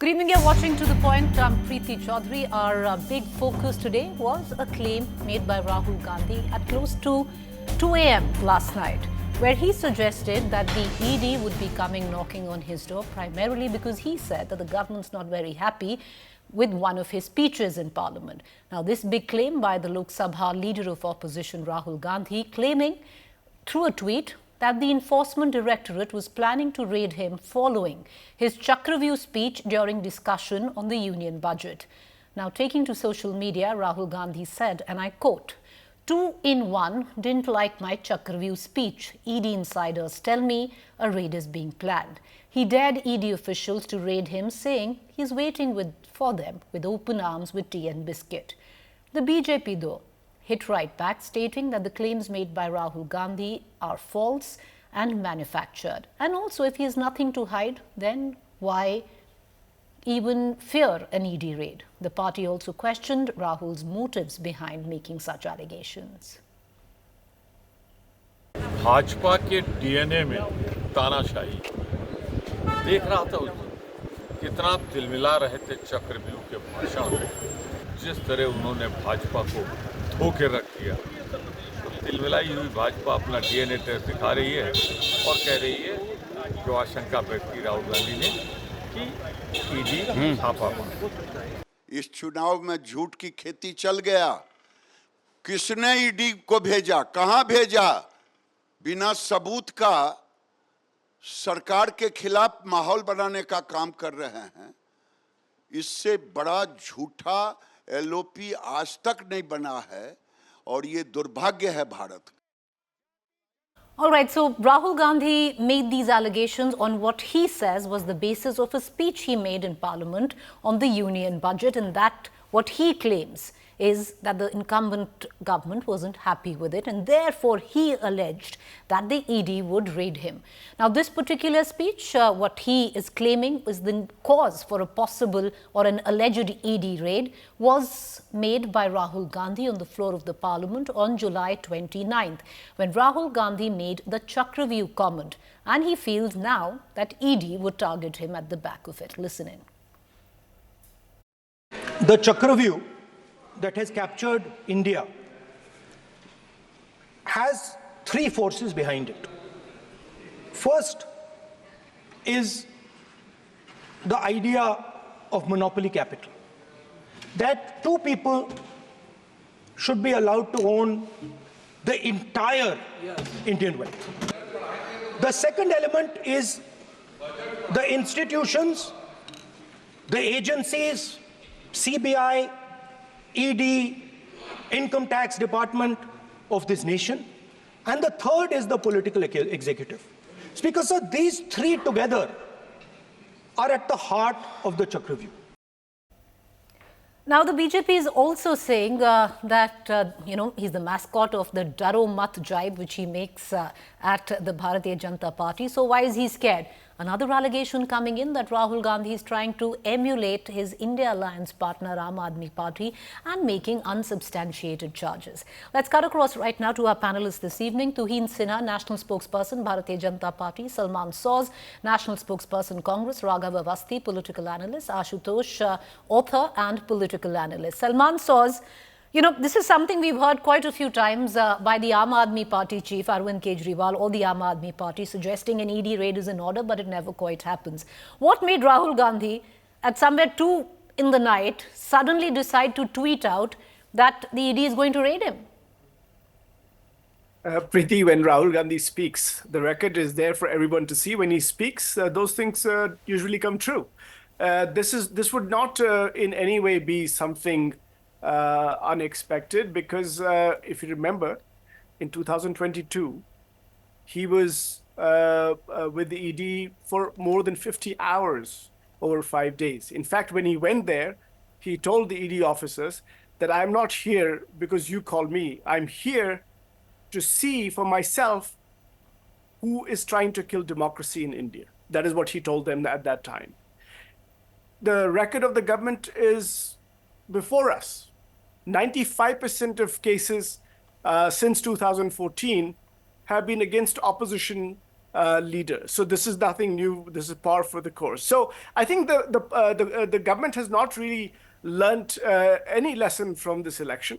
Good evening, you're watching To The Point. I'm Preeti Choudhry. Our big focus today was a claim made by Rahul Gandhi at close to 2 a.m. last night, where he suggested that the ED would be coming knocking on his door, primarily because he said that the government's not very happy with one of his speeches in Parliament. Now, this big claim by the Lok Sabha leader of opposition, Rahul Gandhi, claiming through a tweet that the Enforcement Directorate was planning to raid him following his Chakravyew speech during discussion on the union budget. Now, taking to social media, Rahul Gandhi said, and I quote, "Two in one didn't like my Chakravyew speech. ED insiders tell me a raid is being planned." He dared ED officials to raid him, saying he's waiting for them with open arms with tea and biscuit. The BJP, though, hit right back, stating that the claims made by Rahul Gandhi are false and manufactured. And also, if he has nothing to hide, then why even fear an ED raid? The party also questioned Rahul's motives behind making such allegations. Bhajpa के DNA में तानाशाही देख रहा था उसको, कितना तिलमिला रहे थे चक्रव्यूह के भाषण में, जिस तरह उन्होंने भाजपा को धोके रख दिया। तो तिलमिलाई हुई भाजपा अपना डीएनए टेस्ट दिखा रही है और कह रही है जो आशंका व्यक्त की राहुल गांधी ने कि ईडी छापा मारा। इस चुनाव में झूठ की खेती चल गया। किसने ईडी को भेजा, कहां भेजा? बिना सबूत का सरकार के खिलाफ माहौल बनाने का काम कर रहे हैं। इससे बड़ा झूठा एलओपी आज तक नहीं बना है और ये दुर्भाग्य है भारत का। All right, so Rahul Gandhi made these allegations on what he says was the basis of a speech he made in Parliament on the union budget, and that what he claims is that the incumbent government wasn't happy with it, and therefore he alleged that the ED would raid him. Now, this particular speech, what he is claiming is the cause for a possible or an alleged ED raid, was made by Rahul Gandhi on the floor of the Parliament on July 29th, when Rahul Gandhi made the Chakraview comment, and he feels now that ED would target him at the back of it. Listen in. The Chakraview that has captured India has three forces behind it. First is the idea of monopoly capital, that two people should be allowed to own the entire Indian wealth. The second element is the institutions, the agencies, CBI, ED, income tax department of this nation. And the third is the political executive. Speaker, sir, these three together are at the heart of the Chakraview. Now, the BJP is also saying that, he's the mascot of the Daro Mat jibe, which he makes at the Bharatiya Janata Party. So why is he scared? Another allegation coming in that Rahul Gandhi is trying to emulate his India Alliance partner, Aam Aadmi Party, and making unsubstantiated charges. Let's cut across right now to our panelists this evening. Tuhin Sinha, National Spokesperson, Bharatiya Janata Party. Salman Soz, National Spokesperson, Congress. Raghav Avasthi, Political Analyst. Ashutosh, Author and Political Analyst. Salman Soz, this is something we've heard quite a few times by the Aam Aadmi Party chief, Arvind Kejriwal, or the Aam Aadmi Party, suggesting an ED raid is in order, but it never quite happens. What made Rahul Gandhi, at somewhere 2 in the night, suddenly decide to tweet out that the ED is going to raid him? Preeti, when Rahul Gandhi speaks, the record is there for everyone to see. When he speaks, those things usually come true. This would not in any way be something unexpected, because if you remember, in 2022, he was with the ED for more than 50 hours over 5 days. In fact, when he went there, he told the ED officers that I'm not here because you called me. I'm here to see for myself who is trying to kill democracy in India. That is what he told them at that time. The record of the government is before us. 95% of cases since 2014 have been against opposition leader. So this is nothing new. This is par for the course. So I think the government has not really learnt any lesson from this election.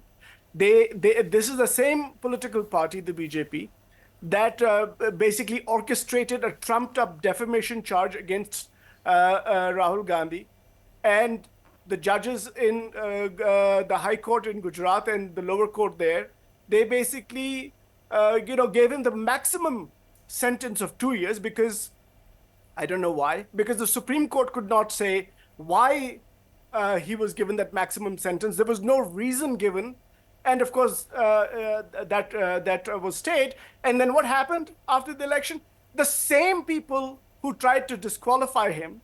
This is the same political party, the BJP, that basically orchestrated a trumped-up defamation charge against Rahul Gandhi, and the judges in the High Court in Gujarat and the lower court there, they basically, gave him the maximum sentence of 2 years, because I don't know why, because the Supreme Court could not say why he was given that maximum sentence. There was no reason given. And of course, that was stayed. And then what happened after the election? The same people who tried to disqualify him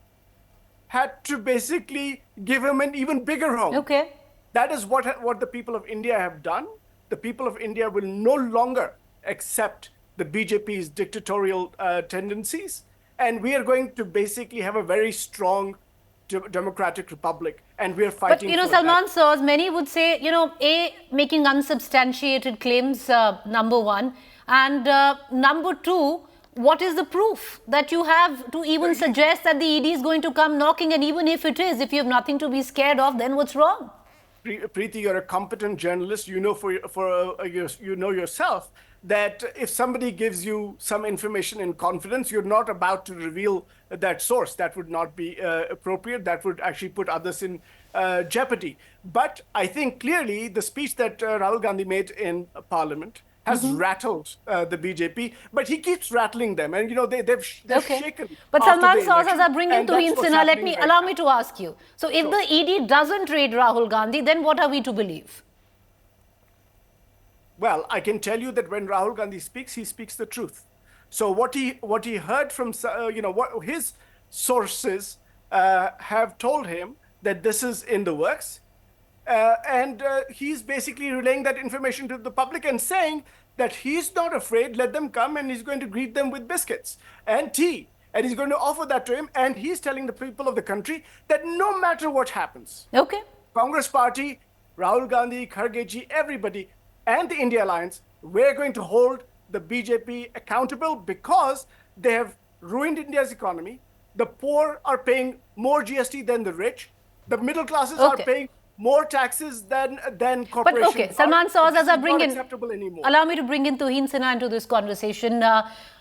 had to basically give him an even bigger home. Okay. That is what the people of India have done. The people of India will no longer accept the BJP's dictatorial tendencies. And we are going to basically have a very strong democratic republic, and we are fighting. But Salman Soz, many would say, making unsubstantiated claims, number one, and number two, what is the proof that you have to even suggest that the ED is going to come knocking? And even if it is, if you have nothing to be scared of, then what's wrong? Preeti, you're a competent journalist. You know you know yourself that if somebody gives you some information in confidence, you're not about to reveal that source. That would not be appropriate. That would actually put others in jeopardy. But I think clearly the speech that Rahul Gandhi made in Parliament has rattled the BJP, but he keeps rattling them, and they've shaken. But Salman Soz, as I bring in Tuhin Sinha, allow me to ask you. So if the ED doesn't raid Rahul Gandhi, then what are we to believe? Well, I can tell you that when Rahul Gandhi speaks, he speaks the truth. So what he heard from what his sources have told him that this is in the works. And he's basically relaying that information to the public and saying that he's not afraid, let them come, and he's going to greet them with biscuits and tea. And he's going to offer that to him. And he's telling the people of the country that no matter what happens, Congress Party, Rahul Gandhi, Khargeji, everybody, and the India Alliance, we're going to hold the BJP accountable because they have ruined India's economy. The poor are paying more GST than the rich. The middle classes are paying more taxes than corporations. But Salman Soz, as I bring in, allow me to bring in Tuhin Sinha into this conversation.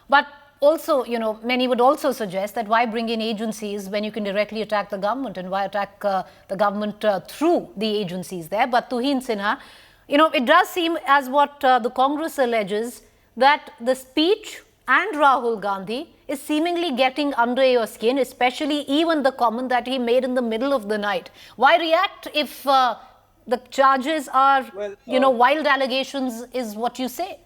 But also, many would also suggest that why bring in agencies when you can directly attack the government, and why attack the government through the agencies there. But Tuhin Sinha, it does seem, as what the Congress alleges, that the speech and Rahul Gandhi is seemingly getting under your skin, especially even the comment that he made in the middle of the night. Why react if the charges are, wild allegations is what you say?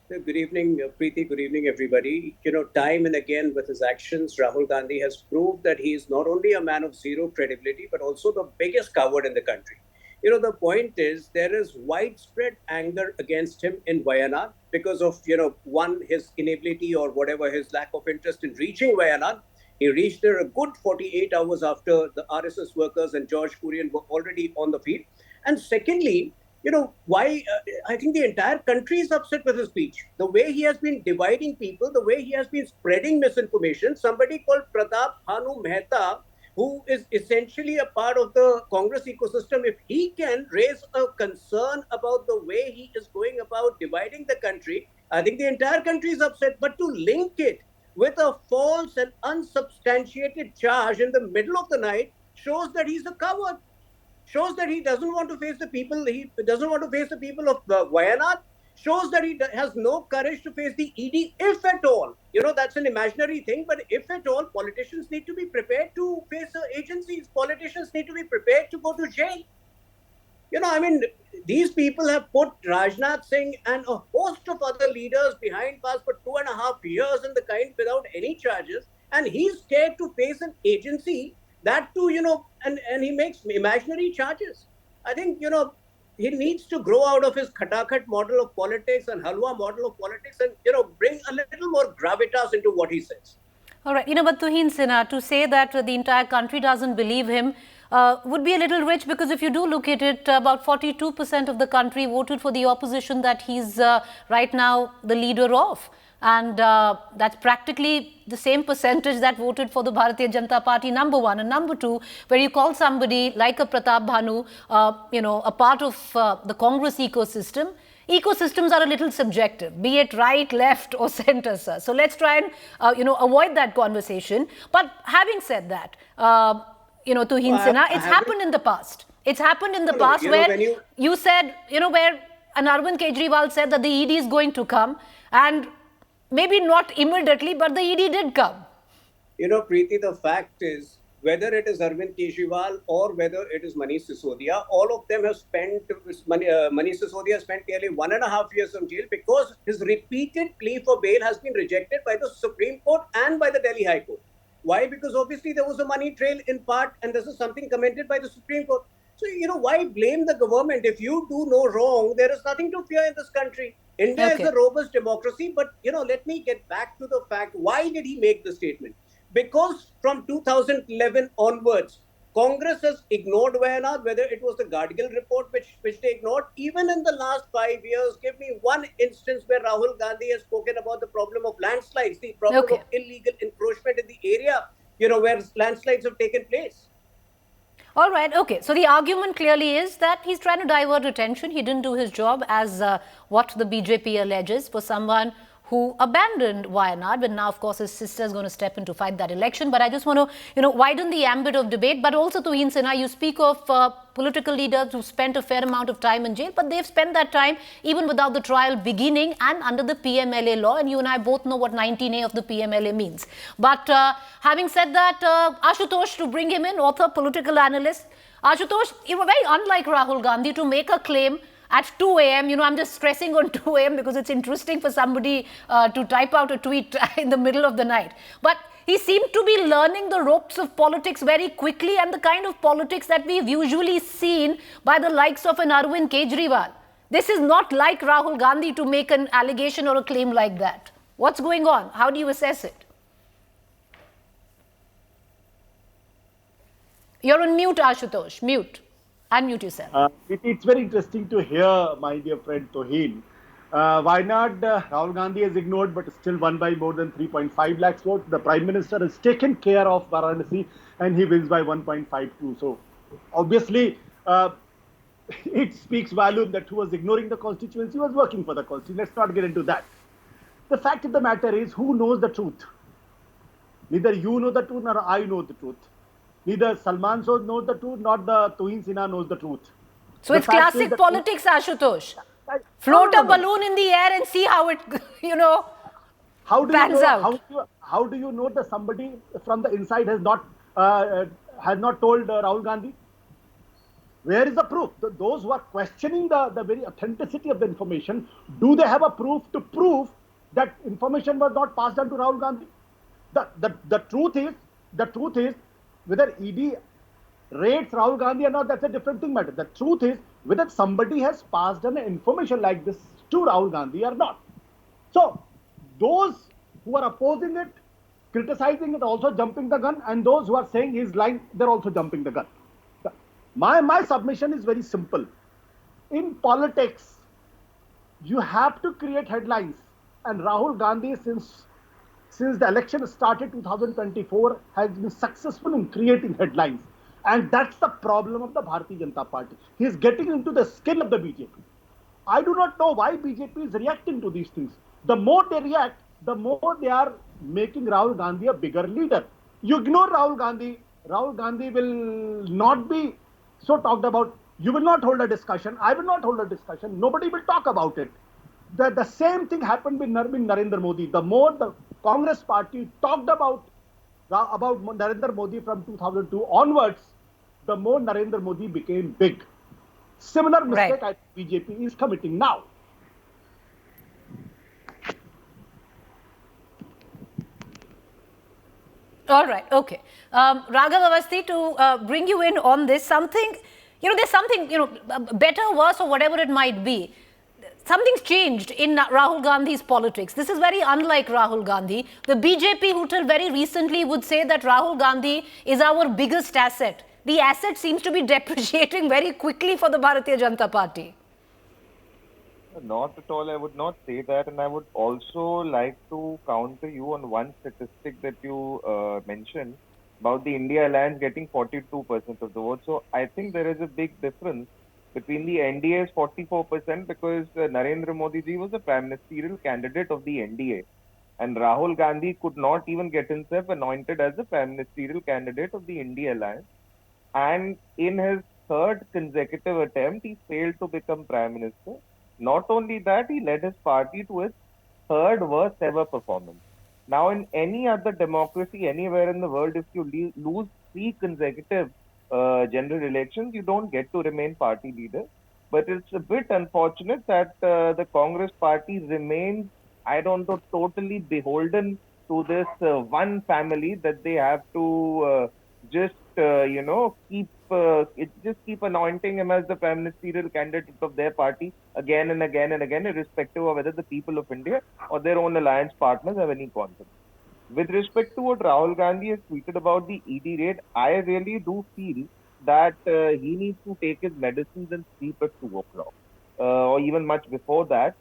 Good evening, Preeti. Good evening, everybody. Time and again with his actions, Rahul Gandhi has proved that he is not only a man of zero credibility, but also the biggest coward in the country. The point is there is widespread anger against him in Wayanad because of, one, his inability or whatever, his lack of interest in reaching Wayanad. He reached there a good 48 hours after the RSS workers and George Kurian were already on the field. And secondly, why I think the entire country is upset with his speech. The way he has been dividing people, the way he has been spreading misinformation. Somebody called Pratap Bhanu Mehta, who is essentially a part of the Congress ecosystem, if he can raise a concern about the way he is going about dividing the country, I think the entire country is upset. But to link it with a false and unsubstantiated charge in the middle of the night shows that he's a coward, shows that he doesn't want to face the people, of Wayanad, shows that he has no courage to face the ED, if at all. That's an imaginary thing, but if at all, politicians need to be prepared to face agencies. Politicians need to be prepared to go to jail. These people have put Rajnath Singh and a host of other leaders behind bars for 2.5 years and the kind without any charges. And he's scared to face an agency, that too, and he makes imaginary charges. I think, he needs to grow out of his khatakhat model of politics and halwa model of politics and, bring a little more gravitas into what he says. All right. But Tuhin Sinha, to say that the entire country doesn't believe him would be a little rich, because if you do look at it, about 42% of the country voted for the opposition that he's right now the leader of. And that's practically the same percentage that voted for the Bharatiya Janata Party, number one. And number two, where you call somebody like a Pratap Bhanu, a part of the Congress ecosystem. Ecosystems are a little subjective, be it right, left or centre, sir. So let's try and, avoid that conversation. But having said that, Tuhin Sinha, it's happened in the past. It's happened in the past where you said, where an Arvind Kejriwal said that the ED is going to come, and maybe not immediately, but the ED did come. Preeti, the fact is, whether it is Arvind Kejriwal or whether it is Manish Sisodia, all of them have spent, Manish Sisodia spent nearly 1.5 years in jail because his repeated plea for bail has been rejected by the Supreme Court and by the Delhi High Court. Why? Because obviously there was a money trail in part, and this is something commented by the Supreme Court. So, why blame the government? If you do no wrong, there is nothing to fear in this country. India is a robust democracy, but, let me get back to the fact, why did he make the statement? Because from 2011 onwards, Congress has ignored Wayanad, whether it was the Gadgil report, which they ignored. Even in the last 5 years, give me one instance where Rahul Gandhi has spoken about the problem of landslides, the problem of illegal encroachment in the area, where landslides have taken place. All right, okay. So the argument clearly is that he's trying to divert attention. He didn't do his job as what the BJP alleges for someone who abandoned Wayanad, but now, of course, his sister is going to step in to fight that election. But I just want to, widen the ambit of debate. But also, Tuhin Sinha, you speak of political leaders who spent a fair amount of time in jail, but they've spent that time even without the trial beginning and under the PMLA law. And you and I both know what 19A of the PMLA means. But having said that, Ashutosh, to bring him in, author, political analyst. Ashutosh, you were very unlike Rahul Gandhi to make a claim at 2 a.m., I'm just stressing on 2 a.m. because it's interesting for somebody to type out a tweet in the middle of the night. But he seemed to be learning the ropes of politics very quickly, and the kind of politics that we've usually seen by the likes of an Arvind Kejriwal. This is not like Rahul Gandhi to make an allegation or a claim like that. What's going on? How do you assess it? You're on mute, Ashutosh. Mute. Unmute yourself. It's very interesting to hear, my dear friend Tohin. Wayanad, Rahul Gandhi is ignored, but still won by more than 3.5 lakhs votes. The Prime Minister has taken care of Varanasi, and he wins by 1.52. So, obviously, it speaks volume that who was ignoring the constituency was working for the constituency. Let's not get into that. The fact of the matter is, who knows the truth? Neither you know the truth, nor I know the truth. Neither Salman Sood knows the truth, nor the Tuhin Sinha knows the truth. So it's classic politics, Ashutosh. Float a balloon in the air and see how it, pans out. How do you know that somebody from the inside has not told Rahul Gandhi? Where is the proof? Those who are questioning the very authenticity of the information, do they have a proof to prove that information was not passed on to Rahul Gandhi? The truth is, whether ED rates Rahul Gandhi or not, that's a different thing matter. The truth is whether somebody has passed on information like this to Rahul Gandhi or not. So those who are opposing it, criticizing it, also jumping the gun, and those who are saying he's lying, they're also jumping the gun. My submission is very simple. In politics, you have to create headlines, and Rahul Gandhi, since the election started 2024, has been successful in creating headlines. And that's the problem of the Bharatiya Janata Party. He is getting into the skin of the BJP. I do not know why BJP is reacting to these things. The more they react, the more they are making Rahul Gandhi a bigger leader. You ignore Rahul Gandhi will not be so talked about. You will not hold a discussion. I will not hold a discussion. Nobody will talk about it. The same thing happened with Narendra Modi. The more the Congress party talked about Narendra Modi from 2002 onwards, the more Narendra Modi became big. Similar mistake I think BJP is committing now. All right, okay. Raghav Avasthi, to bring you in on this, there's something, better, worse, or whatever it might be. Something's changed in Rahul Gandhi's politics. This is very unlike Rahul Gandhi. The BJP, who till very recently would say that Rahul Gandhi is our biggest asset. The asset seems to be depreciating very quickly for the Bharatiya Janata Party. Not at all. I would not say that. And I would also like to counter you on one statistic that you mentioned about the India alliance getting 42% of the vote. So I think there is a big difference between the NDA's 44% because Narendra Modi ji was the prime ministerial candidate of the NDA. And Rahul Gandhi could not even get himself anointed as the prime ministerial candidate of the India alliance. And in his third consecutive attempt, he failed to become prime minister. Not only that, he led his party to its third worst ever performance. Now, in any other democracy anywhere in the world, if you lose three consecutive general elections, you don't get to remain party leader. But it's a bit unfortunate that the Congress party remains, I don't know, totally beholden to this one family that they have to just just keep anointing him as the prime ministerial candidate of their party again and again and again, irrespective of whether the people of India or their own alliance partners have any confidence. With respect to what Rahul Gandhi has tweeted about the ED raid, I really do feel that he needs to take his medicines and sleep at 2 o'clock, or even much before that,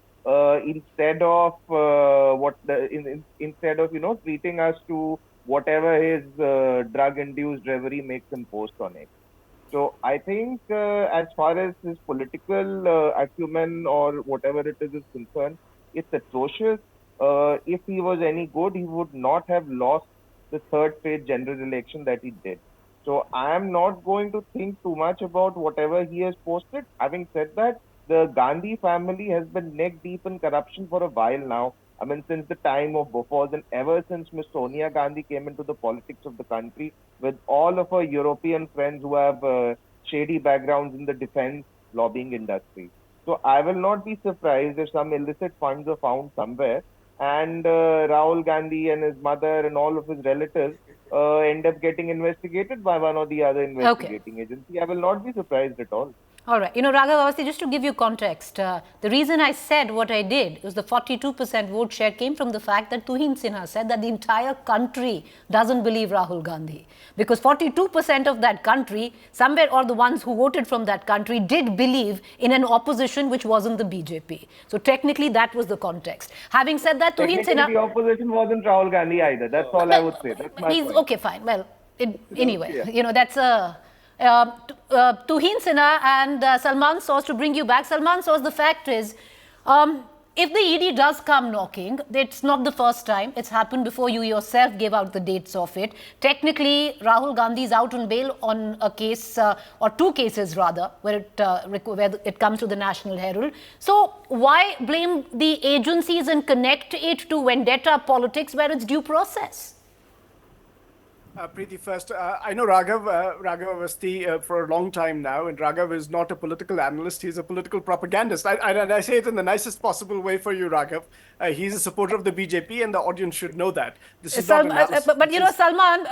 instead of instead of treating us to whatever his drug-induced reverie makes him post on it. So I think as far as his political acumen or whatever it is concerned, it's atrocious. If he was any good, he would not have lost the third phase general election that he did. So I am not going to think too much about whatever he has posted. Having said that, the Gandhi family has been neck deep in corruption for a while now. I mean, since the time of Bofors and ever since Miss Sonia Gandhi came into the politics of the country with all of her European friends who have shady backgrounds in the defense lobbying industry. So I will not be surprised if some illicit funds are found somewhere and Rahul Gandhi and his mother and all of his relatives end up getting investigated by one or the other investigating agency. I will not be surprised at all. All right. Raghav, obviously, just to give you context, the reason I said what I did was the 42% vote share came from the fact that Tuhin Sinha said that the entire country doesn't believe Rahul Gandhi. Because 42% of that country, somewhere, or the ones who voted from that country, did believe in an opposition which wasn't the BJP. So technically, that was the context. Having said that, Tuhin Sinha... the opposition wasn't Rahul Gandhi either. That's all I would say. That's my point. Okay, fine. Well, anyway, that's a... Tuhin Sinha and Salman Source, to bring you back. Salman Source, the fact is, if the ED does come knocking, it's not the first time. It's happened before. You yourself gave out the dates of it. Technically, Rahul Gandhi is out on bail on a case, or two cases rather, where it comes to the National Herald. So why blame the agencies and connect it to vendetta politics where it's due process? Preeti, first, I know Raghav Avasthi for a long time now, and Raghav is not a political analyst, he's a political propagandist. I say it in the nicest possible way for you, Raghav. He's a supporter of the BJP, and the audience should know that. This is not analysis. But Salman,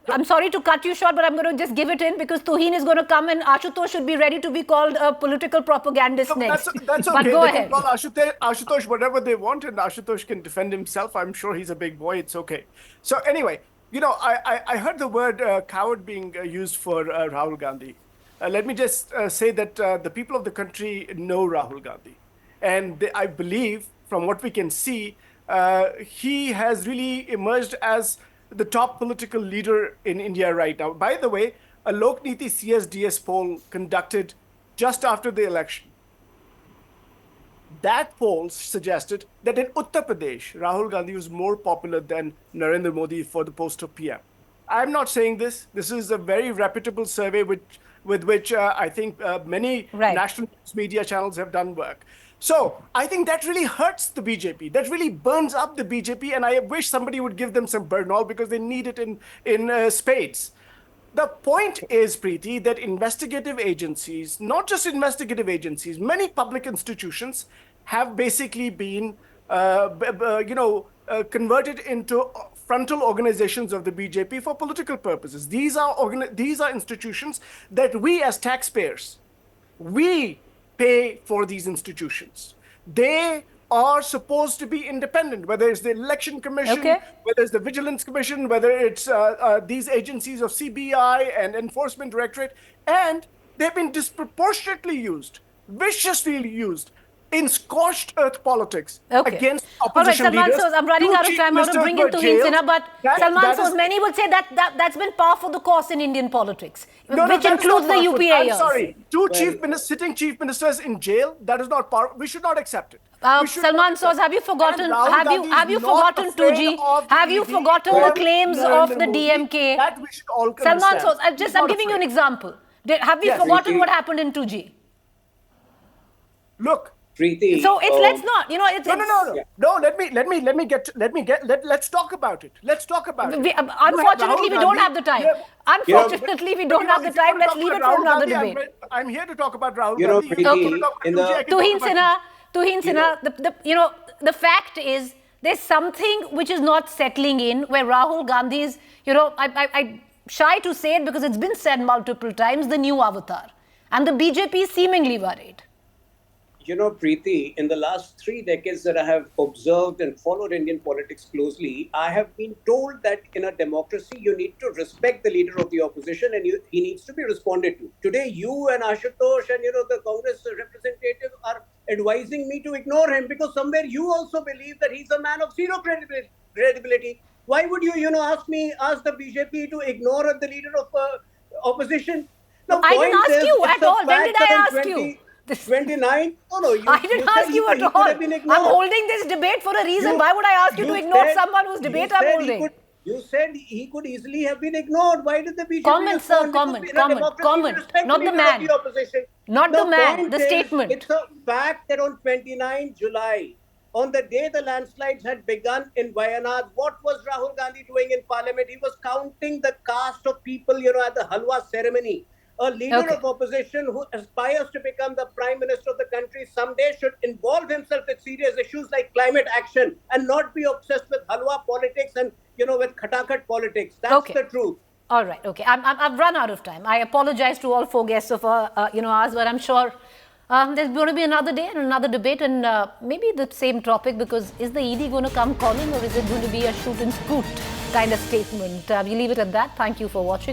I'm sorry to cut you short, but I'm going to just give it in because Tuhin is going to come and Ashutosh should be ready to be called a political propagandist next. That's okay. But go ahead. Can call Ashutosh whatever they want, and Ashutosh can defend himself. I'm sure he's a big boy. It's okay. So anyway, I heard the word coward being used for Rahul Gandhi. Let me just say that the people of the country know Rahul Gandhi. And I believe, from what we can see, he has really emerged as the top political leader in India right now. By the way, a Lok Niti CSDS poll conducted just after the election, that poll suggested that in Uttar Pradesh, Rahul Gandhi was more popular than Narendra Modi for the post of PM. I'm not saying this. This is a very reputable survey with which I think many national media channels have done work. So I think that really hurts the BJP. That really burns up the BJP, and I wish somebody would give them some Bernal because they need it in spades. The point is, Preeti, that investigative agencies, not just investigative agencies, many public institutions have basically been, converted into frontal organizations of the BJP for political purposes. These are institutions that we as taxpayers, we pay for these institutions. They are supposed to be independent, whether it's the Election Commission, whether it's the Vigilance Commission, whether it's these agencies of CBI and Enforcement Directorate, and they've been disproportionately used, viciously used in scorched earth politics Okay. against All right, opposition Salman leaders. Soz, I'm running Two out of chief time. I want to ministers bring in were Tuhin jailed. Sinha, but That- Salman that Soz, is- many would say that's been par for the course in Indian politics, No, which that is includes not the powerful. UPA I'm years. sorry. Sitting chief ministers in jail, that is not powerful. We should not accept it. We should Salman not accept Soz, have you it. forgotten? And Rahul Gandhi Have you is not forgotten afraid 2G? of the Have you ED forgotten or the claims Narendra of the Modi? DMK? That we should all Salman understand. Soz, He's I'm not giving you an afraid. example. Have we Yes. forgotten Preeti. what happened in 2G? Look. Preeti, So let's not, it's No. Yeah. No, let's talk about it. Let's talk about it. Unfortunately, we don't have the time. Unfortunately, we don't have the time. Let's leave it for another debate. I'm here to talk about Rahul You know, Gandhi. Preeti, in the- Tuhin Sinha, the fact is there's something which is not settling in where Rahul Gandhi is, I'm shy to say it because it's been said multiple times, the new avatar. And the BJP is seemingly worried. You know, Preeti, in the last 3 decades that I have observed and followed Indian politics closely, I have been told that in a democracy, you need to respect the leader of the opposition and he needs to be responded to. Today, you and Ashutosh and, the Congress representative are advising me to ignore him because somewhere you also believe that he's a man of zero credibility. Why would you, ask the BJP to ignore the leader of opposition? No, I didn't ask you at all. When did I ask you? 29? No. I didn't ask you at all. I'm holding this debate for a reason. Why would I ask you to ignore someone whose debate I'm holding? You said he could easily have been ignored. Why did the BJP comment, sir, comment. Not the man. Not the man, the statement. It's a fact that on 29 July, on the day the landslides had begun in Wayanad, what was Rahul Gandhi doing in parliament? He was counting the caste of people, at the halwa ceremony. A leader of opposition who aspires to become the prime minister of the country someday should involve himself with serious issues like climate action and not be obsessed with halwa politics and, with khatakhat politics. That's the truth. All right. Okay. I've run out of time. I apologize to all 4 guests of ours, but I'm sure there's going to be another day and another debate and maybe the same topic because is the ED going to come calling or is it going to be a shoot and scoot kind of statement? We leave it at that. Thank you for watching.